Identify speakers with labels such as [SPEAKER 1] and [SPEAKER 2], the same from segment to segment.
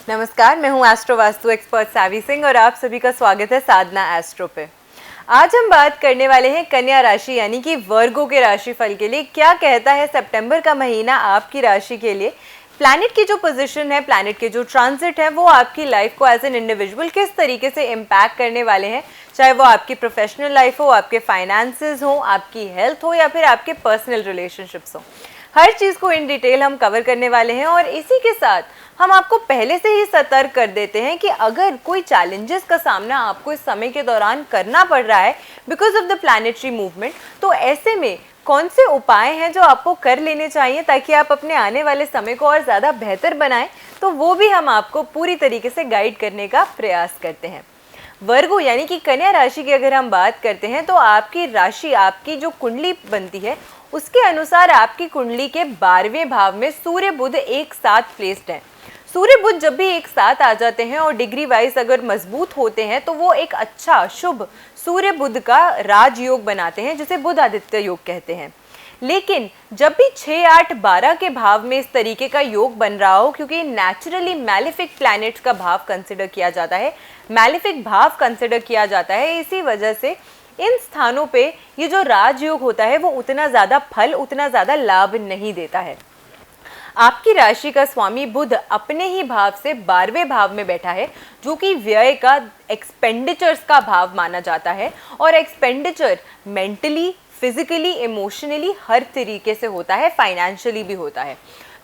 [SPEAKER 1] नमस्कार, मैं हूं एस्ट्रो वास्तु एक्सपर्ट सावी सिंह और आप सभी का स्वागत है साधना एस्ट्रो पे। आज हम बात करने वाले हैं कन्या राशि यानी कि वर्गो के राशिफल के लिए। क्या कहता है सितंबर का महीना आपकी राशि के लिए। प्लैनेट की जो पोजीशन है, प्लैनेट के जो ट्रांजिट है, वो आपकी लाइफ को एज एन इंडिविजुअल किस तरीके से इम्पैक्ट करने वाले हैं, चाहे वो आपकी प्रोफेशनल लाइफ हो, आपके फाइनेंसेस हो, आपकी हेल्थ हो या फिर आपके पर्सनल रिलेशनशिप्स हो। हर चीज़ को इन डिटेल हम कवर करने वाले हैं और इसी के साथ हम आपको पहले से ही सतर्क कर देते हैं कि अगर कोई चैलेंजेस का सामना आपको इस समय के दौरान करना पड़ रहा है because of the planetary movement, तो ऐसे में कौन से उपाय हैं जो आपको कर लेने चाहिए ताकि आप अपने आने वाले समय को और ज़्यादा बेहतर बनाएं, तो वो भी हम आपको पूरी तरीके से गाइड करने का प्रयास करते हैं। वर्गो यानी कि कन्या राशि की अगर हम बात करते हैं तो आपकी राशि, आपकी जो कुंडली बनती है उसके अनुसार आपकी कुंडली के 12वें भाव में सूर्य बुध एक साथ प्लेस्ड है। सूर्य बुध जब भी एक साथ आ जाते हैं और डिग्री वाइज अगर मजबूत होते हैं तो वो एक अच्छा शुभ सूर्य बुध का राजयोग बनाते हैं जिसे बुध आदित्य योग कहते हैं। लेकिन जब भी 6, 8, 12 के भाव में इस तरीके का योग बन रहा हो, क्योंकि नेचुरली मैलिफिक प्लैनेट्स का भाव कंसिडर किया जाता है, मैलिफिक भाव कंसिडर किया जाता है, इसी वजह से इन स्थानों पे ये जो राजयोग होता है वो उतना ज़्यादा फल, उतना ज़्यादा लाभ नहीं देता है। आपकी राशि का स्वामी बुध अपने ही भाव से 12वें भाव में बैठा है जो कि व्यय का, एक्सपेंडिचर्स का भाव माना जाता है और एक्सपेंडिचर मेंटली, फिजिकली, इमोशनली हर तरीके से होता है, फाइनेंशियली भी होता है।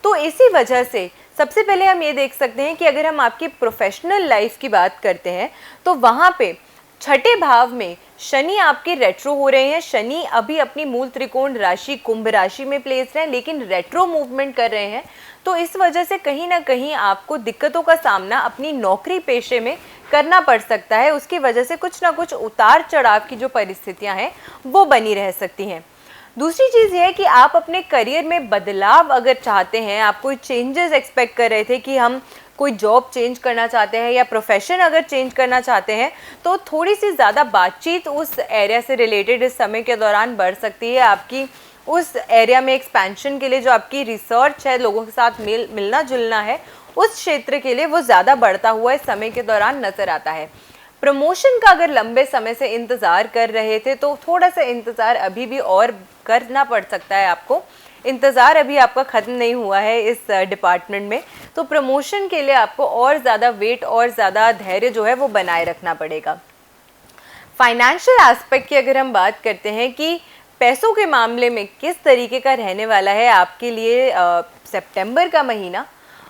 [SPEAKER 1] तो इसी वजह से सबसे पहले हम ये देख सकते हैं कि अगर हम आपकी प्रोफेशनल लाइफ की बात करते हैं तो वहाँ पे 6ठे भाव में शनि आपके रेट्रो हो रहे हैं। शनि अभी अपनी मूल त्रिकोण राशि कुंभ राशि में प्लेस्ड है लेकिन रेट्रो मूवमेंट कर रहे हैं, तो इस वजह से कहीं ना कहीं आपको दिक्कतों का सामना अपनी नौकरी पेशे में करना पड़ सकता है। उसकी वजह से कुछ ना कुछ उतार चढ़ाव की जो परिस्थितियां हैं वो बनी रह सकती हैं। दूसरी चीज़ ये है कि आप अपने करियर में बदलाव अगर चाहते हैं, आप कोई चेंजेस एक्सपेक्ट कर रहे थे कि हम कोई जॉब चेंज करना चाहते हैं या प्रोफेशन अगर चेंज करना चाहते हैं, तो थोड़ी सी ज़्यादा बातचीत उस एरिया से रिलेटेड इस समय के दौरान बढ़ सकती है। आपकी उस एरिया में एक्सपेंशन के लिए जो आपकी रिसर्च है, लोगों के साथ मिलना जुलना है, उस क्षेत्र के लिए वो ज़्यादा बढ़ता हुआ इस समय के दौरान नज़र आता है। प्रमोशन का अगर लंबे समय से इंतज़ार कर रहे थे तो थोड़ा सा इंतज़ार अभी भी और करना पड़ सकता है आपको। इंतज़ार अभी आपका ख़त्म नहीं हुआ है इस डिपार्टमेंट में, तो प्रमोशन के लिए आपको और ज़्यादा वेट और ज़्यादा धैर्य जो है वो बनाए रखना पड़ेगा। फाइनेंशियल एस्पेक्ट की अगर हम बात करते हैं कि पैसों के मामले में किस तरीके का रहने वाला है आपके लिए सितंबर का महीना।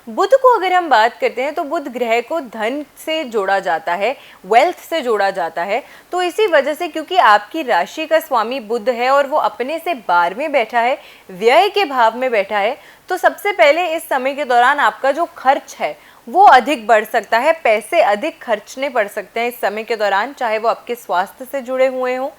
[SPEAKER 1] बुध को अगर हम बात करते हैं तो बुध ग्रह को धन से जोड़ा जाता है, वेल्थ से जोड़ा जाता है। तो इसी वजह से क्योंकि आपकी राशि का स्वामी बुध है और वो अपने से 12वें बैठा है, व्यय के भाव में बैठा है, तो सबसे पहले इस समय के दौरान आपका जो खर्च है वो अधिक बढ़ सकता है। पैसे अधिक खर्चने पड़ सकते हैं इस समय के दौरान, चाहे वो आपके स्वास्थ्य से जुड़े हुए हों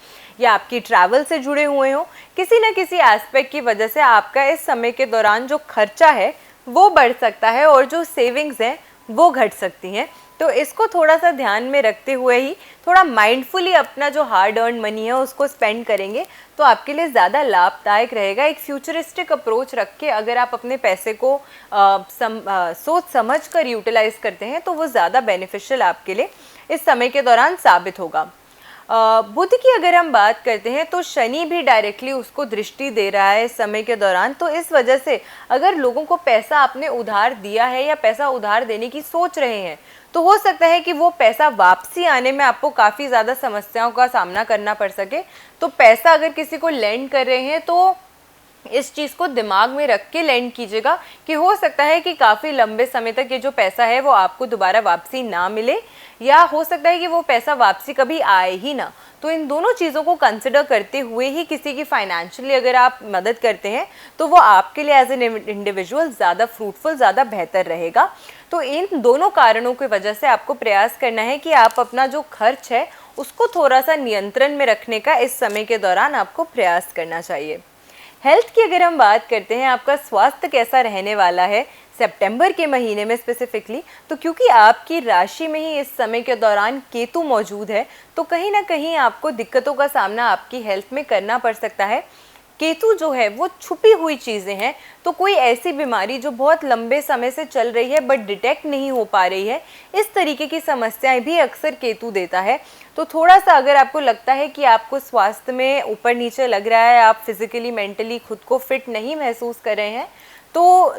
[SPEAKER 1] या आपकी ट्रैवल से जुड़े हुए हों। किसी न किसी एस्पेक्ट की वजह से आपका इस समय के दौरान जो खर्चा है वो बढ़ सकता है और जो सेविंग्स हैं वो घट सकती हैं। तो इसको थोड़ा सा ध्यान में रखते हुए ही थोड़ा माइंडफुली अपना जो हार्ड अर्न मनी है उसको स्पेंड करेंगे तो आपके लिए ज़्यादा लाभदायक रहेगा। एक फ्यूचरिस्टिक अप्रोच रख के अगर आप अपने पैसे को सोच समझ कर यूटिलाइज करते हैं तो वो ज़्यादा बेनिफिशियल आपके लिए इस समय के दौरान साबित होगा। बुध की अगर हम बात करते हैं तो शनि भी डायरेक्टली उसको दृष्टि दे रहा है इस समय के दौरान। तो इस वजह से अगर लोगों को पैसा आपने उधार दिया है या पैसा उधार देने की सोच रहे हैं तो हो सकता है कि वो पैसा वापसी आने में आपको काफ़ी ज़्यादा समस्याओं का सामना करना पड़ सके। तो पैसा अगर किसी को लेंड कर रहे हैं तो इस चीज़ को दिमाग में रख के लेंड कीजिएगा कि हो सकता है कि काफ़ी लंबे समय तक ये जो पैसा है वो आपको दोबारा वापसी ना मिले या हो सकता है कि वो पैसा वापसी कभी आए ही ना। तो इन दोनों चीज़ों को कंसिडर करते हुए ही किसी की फाइनेंशियली अगर आप मदद करते हैं तो वो आपके लिए एज एन इंडिविजुअल ज़्यादा फ्रूटफुल, ज़्यादा बेहतर रहेगा। तो इन दोनों कारणों की वजह से आपको प्रयास करना है कि आप अपना जो खर्च है उसको थोड़ा सा नियंत्रण में रखने का इस समय के दौरान आपको प्रयास करना चाहिए। हेल्थ की अगर हम बात करते हैं, आपका स्वास्थ्य कैसा रहने वाला है सितंबर के महीने में स्पेसिफिकली, तो क्योंकि आपकी राशि में ही इस समय के दौरान केतु मौजूद है तो कहीं ना कहीं आपको दिक्कतों का सामना आपकी हेल्थ में करना पड़ सकता है। केतु जो है वो छुपी हुई चीज़ें हैं, तो कोई ऐसी बीमारी जो बहुत लंबे समय से चल रही है बट डिटेक्ट नहीं हो पा रही है, इस तरीके की समस्याएं भी अक्सर केतु देता है। तो थोड़ा सा अगर आपको लगता है कि आपको स्वास्थ्य में ऊपर नीचे लग रहा है, आप फिजिकली मेंटली खुद को फिट नहीं महसूस कर रहे हैं, तो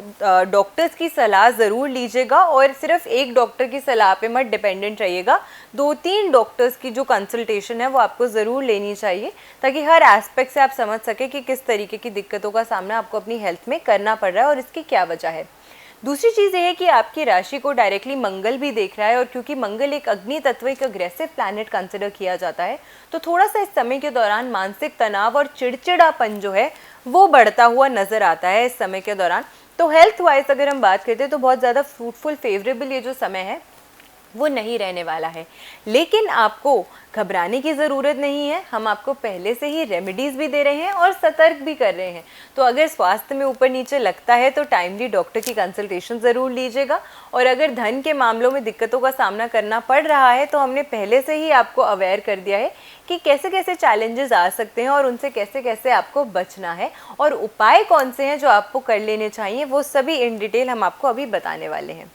[SPEAKER 1] डॉक्टर्स की सलाह ज़रूर लीजिएगा और सिर्फ एक डॉक्टर की सलाह पे मत डिपेंडेंट रहिएगा। 2-3 डॉक्टर्स की जो कंसल्टेशन है वो आपको ज़रूर लेनी चाहिए, ताकि हर एस्पेक्ट से आप समझ सकें कि किस तरीके की दिक्कतों का सामना आपको अपनी हेल्थ में करना पड़ रहा है और इसकी क्या वजह है। दूसरी चीज़ ये है कि आपकी राशि को डायरेक्टली मंगल भी देख रहा है, और क्योंकि मंगल एक अग्नि तत्व, एक अग्रेसिव प्लैनेट कंसिडर किया जाता है, तो थोड़ा सा इस समय के दौरान मानसिक तनाव और चिड़चिड़ापन जो है वो बढ़ता हुआ नज़र आता है इस समय के दौरान। तो हेल्थ वाइज अगर हम बात करते हैं तो बहुत ज़्यादा फ्रूटफुल फेवरेबल ये जो समय है वो नहीं रहने वाला है। लेकिन आपको घबराने की ज़रूरत नहीं है, हम आपको पहले से ही रेमेडीज़ भी दे रहे हैं और सतर्क भी कर रहे हैं। तो अगर स्वास्थ्य में ऊपर नीचे लगता है तो टाइमली डॉक्टर की कंसल्टेशन ज़रूर लीजिएगा। और अगर धन के मामलों में दिक्कतों का सामना करना पड़ रहा है तो हमने पहले से ही आपको अवेयर कर दिया है कि कैसे कैसे चैलेंजेस आ सकते हैं और उनसे कैसे कैसे आपको बचना है, और उपाय कौन से हैं जो आपको कर लेने चाहिए, वो सभी इन डिटेल हम आपको अभी बताने वाले हैं।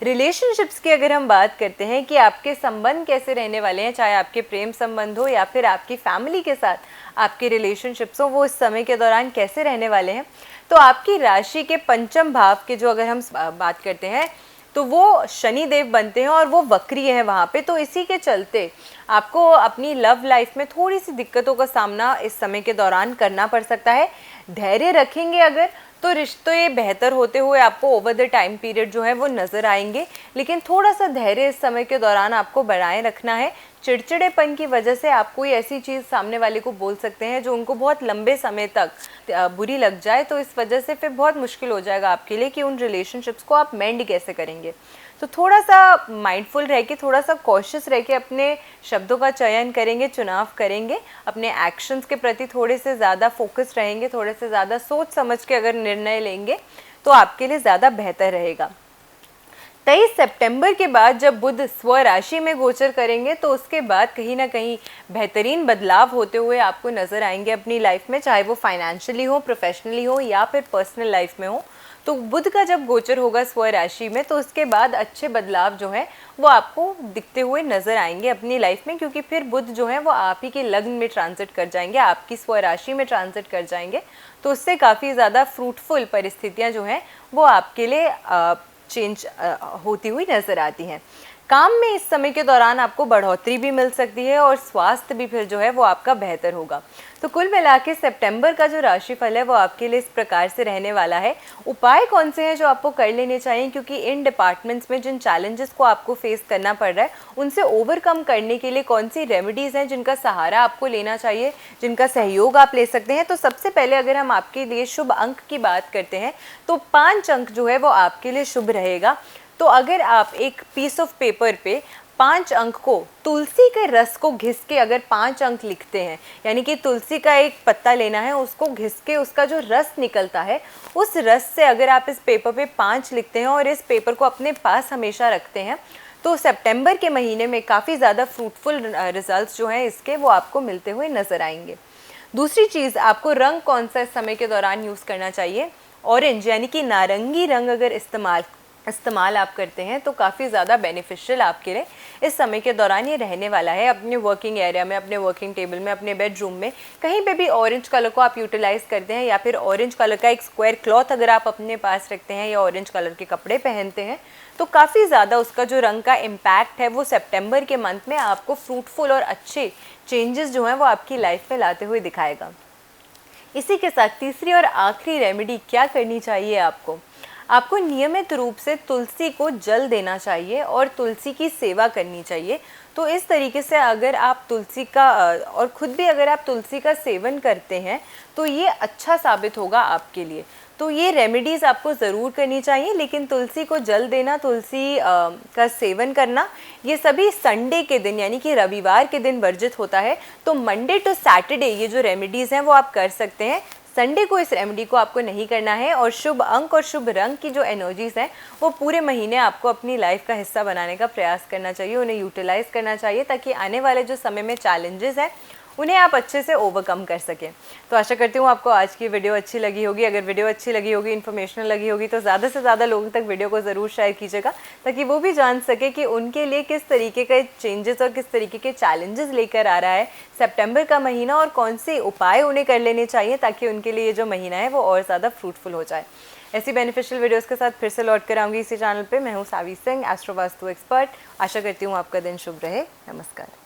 [SPEAKER 1] रिलेशनशिप्स की अगर हम बात करते हैं कि आपके संबंध कैसे रहने वाले हैं, चाहे आपके प्रेम संबंध हो या फिर आपकी फैमिली के साथ आपके रिलेशनशिप्स हो, वो इस समय के दौरान कैसे रहने वाले हैं, तो आपकी राशि के पंचम भाव के जो अगर हम बात करते हैं तो वो शनि देव बनते हैं और वो वक्री है वहाँ पे। तो इसी के चलते आपको अपनी लव लाइफ में थोड़ी सी दिक्कतों का सामना इस समय के दौरान करना पड़ सकता है। धैर्य रखेंगे अगर तो रिश्ते बेहतर होते हुए आपको ओवर द टाइम पीरियड जो है वो नज़र आएंगे, लेकिन थोड़ा सा धैर्य इस समय के दौरान आपको बनाए रखना है। चिड़चिड़ेपन की वजह से आप कोई ऐसी चीज़ सामने वाले को बोल सकते हैं जो उनको बहुत लंबे समय तक बुरी लग जाए, तो इस वजह से फिर बहुत मुश्किल हो जाएगा आपके लिए कि उन रिलेशनशिप्स को आप मेंड कैसे करेंगे। तो थोड़ा सा माइंडफुल रह के, थोड़ा सा कॉशियस रह के अपने शब्दों का चयन करेंगे, चुनाव करेंगे, अपने एक्शंस के प्रति थोड़े से ज़्यादा फोकस रहेंगे, थोड़े से ज़्यादा सोच समझ के अगर निर्णय लेंगे तो आपके लिए ज़्यादा बेहतर रहेगा। 23 सितंबर के बाद जब बुध स्वराशि में गोचर करेंगे तो उसके बाद कहीं ना कहीं बेहतरीन बदलाव होते हुए आपको नज़र आएंगे अपनी लाइफ में, चाहे वो फाइनेंशियली हो, प्रोफेशनली हो या फिर पर्सनल लाइफ में हो। तो बुध का जब गोचर होगा स्वराशि में तो उसके बाद अच्छे बदलाव जो है वो आपको दिखते हुए नज़र आएंगे अपनी लाइफ में, क्योंकि फिर बुध जो है वो आप ही के लग्न में ट्रांजिट कर जाएंगे, आपकी स्वराशि में ट्रांजिट कर जाएंगे। तो उससे काफ़ी ज़्यादा फ्रूटफुल परिस्थितियाँ जो हैं वो आपके लिए चेंज होती हुई नज़र आती हैं। काम में इस समय के दौरान आपको बढ़ोतरी भी मिल सकती है और स्वास्थ्य भी फिर जो है वो आपका बेहतर होगा। तो कुल मिला के सितंबर का जो राशिफल है वो आपके लिए इस प्रकार से रहने वाला है। उपाय कौन से हैं जो आपको कर लेने चाहिए, क्योंकि इन डिपार्टमेंट्स में जिन चैलेंजेस को आपको फेस करना पड़ रहा है उनसे ओवरकम करने के लिए कौन सी रेमेडीज़ हैं जिनका सहारा आपको लेना चाहिए, जिनका सहयोग आप ले सकते हैं। तो सबसे पहले अगर हम आपके लिए शुभ अंक की बात करते हैं तो 5 अंक जो है वो आपके लिए शुभ रहेगा। तो अगर आप एक पीस ऑफ पेपर पे 5 अंक को तुलसी के रस को घिस के अगर 5 अंक लिखते हैं, यानी कि तुलसी का एक पत्ता लेना है, उसको घिस के उसका जो रस निकलता है उस रस से अगर आप इस पेपर पे 5 लिखते हैं और इस पेपर को अपने पास हमेशा रखते हैं तो सितंबर के महीने में काफ़ी ज़्यादा फ्रूटफुल रिजल्ट्स जो हैं इसके वो आपको मिलते हुए नज़र आएंगे। दूसरी चीज़, आपको रंग कौन सा इस समय के दौरान यूज़ करना चाहिए, ऑरेंज यानी कि नारंगी रंग अगर इस्तेमाल आप करते हैं तो काफ़ी ज़्यादा बेनिफिशियल आपके लिए इस समय के दौरान ये रहने वाला है। अपने वर्किंग एरिया में, अपने वर्किंग टेबल में, अपने बेडरूम में कहीं पे भी ऑरेंज कलर को आप यूटिलाइज़ करते हैं या फिर ऑरेंज कलर का एक स्क्वायर क्लॉथ अगर आप अपने पास रखते हैं या ऑरेंज कलर के कपड़े पहनते हैं तो काफ़ी ज़्यादा उसका जो रंग का इम्पैक्ट है वो सितंबर के मंथ में आपको फ्रूटफुल और अच्छे चेंजेस जो हैं वो आपकी लाइफ में लाते हुए दिखाएगा। इसी के साथ तीसरी और आखिरी रेमेडी क्या करनी चाहिए, आपको नियमित रूप से तुलसी को जल देना चाहिए और तुलसी की सेवा करनी चाहिए। तो इस तरीके से अगर आप तुलसी का और ख़ुद भी अगर आप तुलसी का सेवन करते हैं तो ये अच्छा साबित होगा आपके लिए। तो ये रेमेडीज़ आपको ज़रूर करनी चाहिए, लेकिन तुलसी को जल देना, तुलसी का सेवन करना, ये सभी संडे के दिन यानी कि रविवार के दिन वर्जित होता है। तो मंडे टू सैटरडे ये जो रेमेडीज़ हैं वो आप कर सकते हैं, संडे को इस रेमेडी को आपको नहीं करना है। और शुभ अंक और शुभ रंग की जो एनर्जीज़ हैं वो पूरे महीने आपको अपनी लाइफ का हिस्सा बनाने का प्रयास करना चाहिए, उन्हें यूटिलाइज़ करना चाहिए ताकि आने वाले जो समय में चैलेंजेस हैं उन्हें आप अच्छे से ओवरकम कर सकें। तो आशा करती हूँ आपको आज की वीडियो अच्छी लगी होगी। अगर वीडियो अच्छी लगी होगी, इन्फॉर्मेशनल लगी होगी, तो ज़्यादा से ज़्यादा लोगों तक वीडियो को ज़रूर शेयर कीजिएगा, ताकि वो भी जान सके कि उनके लिए किस तरीके के चेंजेस और किस तरीके के चैलेंजेस लेकर आ रहा है सितंबर का महीना, और कौन से उपाय उन्हें कर लेने चाहिए ताकि उनके लिए जो महीना है वो और ज़्यादा फ्रूटफुल हो जाए। ऐसी बेनिफिशियल वीडियोस के साथ फिर से लौट कर आऊँगी इसी चैनल पे। मैं हूँ सावी सिंह, एस्ट्रो वास्तु एक्सपर्ट। आशा करती हूँ आपका दिन शुभ रहे। नमस्कार।